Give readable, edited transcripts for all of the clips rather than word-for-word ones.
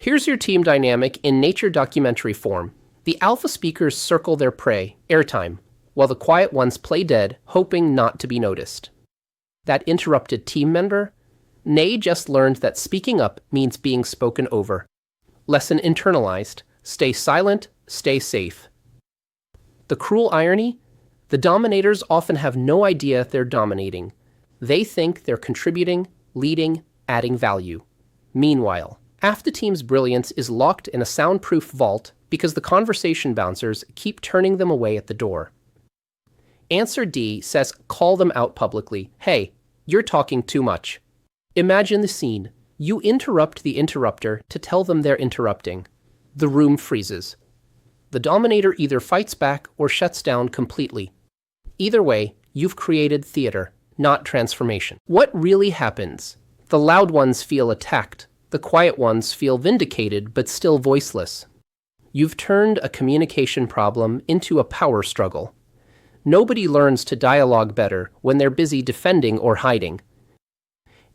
Here's your team dynamic in nature documentary form. The alpha speakers circle their prey, airtime, while the quiet ones play dead, hoping not to be noticed. That interrupted team member? Nay just learned that speaking up means being spoken over. Lesson internalized. Stay silent, stay safe. The cruel irony? The dominators often have no idea they're dominating. They think they're contributing, leading, adding value. Meanwhile, half the team's brilliance is locked in a soundproof vault because the conversation bouncers keep turning them away at the door. Answer D says call them out publicly. Hey, you're talking too much. Imagine the scene. You interrupt the interrupter to tell them they're interrupting. The room freezes. The dominator either fights back or shuts down completely. Either way, you've created theater, not transformation. What really happens? The loud ones feel attacked. The quiet ones feel vindicated but still voiceless. You've turned a communication problem into a power struggle. Nobody learns to dialogue better when they're busy defending or hiding.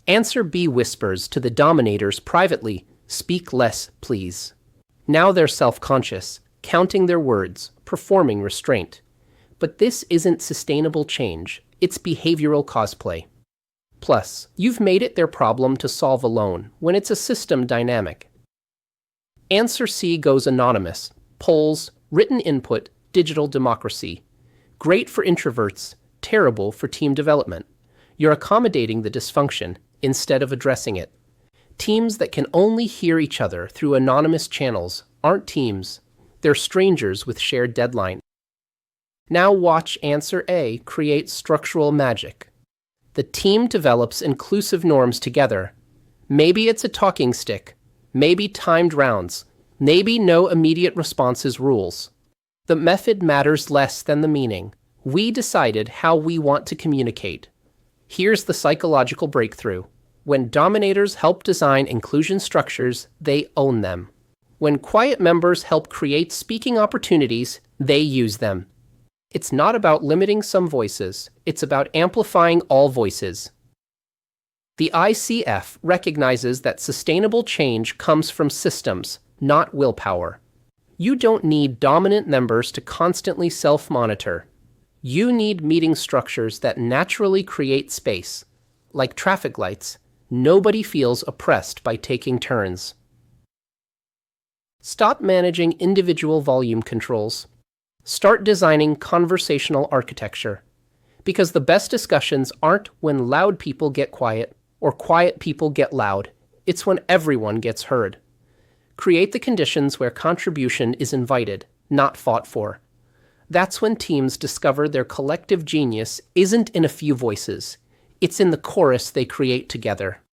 Answer B whispers to the dominators privately, speak less, please. Now they're self-conscious, counting their words, performing restraint. But this isn't sustainable change, it's behavioral cosplay. Plus, you've made it their problem to solve alone, when it's a system dynamic. Answer C goes anonymous. Polls, written input, digital democracy. Great for introverts, terrible for team development. You're accommodating the dysfunction instead of addressing it. Teams that can only hear each other through anonymous channels aren't teams. They're strangers with shared deadline. Now watch Answer A create structural magic. The team develops inclusive norms together. Maybe it's a talking stick, maybe timed rounds, maybe no immediate responses rules. The method matters less than the meaning. We decided how we want to communicate. Here's the psychological breakthrough. When dominators help design inclusion structures, they own them. When quiet members help create speaking opportunities, they use them. It's not about limiting some voices, it's about amplifying all voices. The ICF recognizes that sustainable change comes from systems, not willpower. You don't need dominant members to constantly self-monitor. You need meeting structures that naturally create space. Like traffic lights, nobody feels oppressed by taking turns. Stop managing individual volume controls. Start designing conversational architecture. Because the best discussions aren't when loud people get quiet or quiet people get loud. It's when everyone gets heard. Create the conditions where contribution is invited, not fought for. That's when teams discover their collective genius isn't in a few voices. It's in the chorus they create together.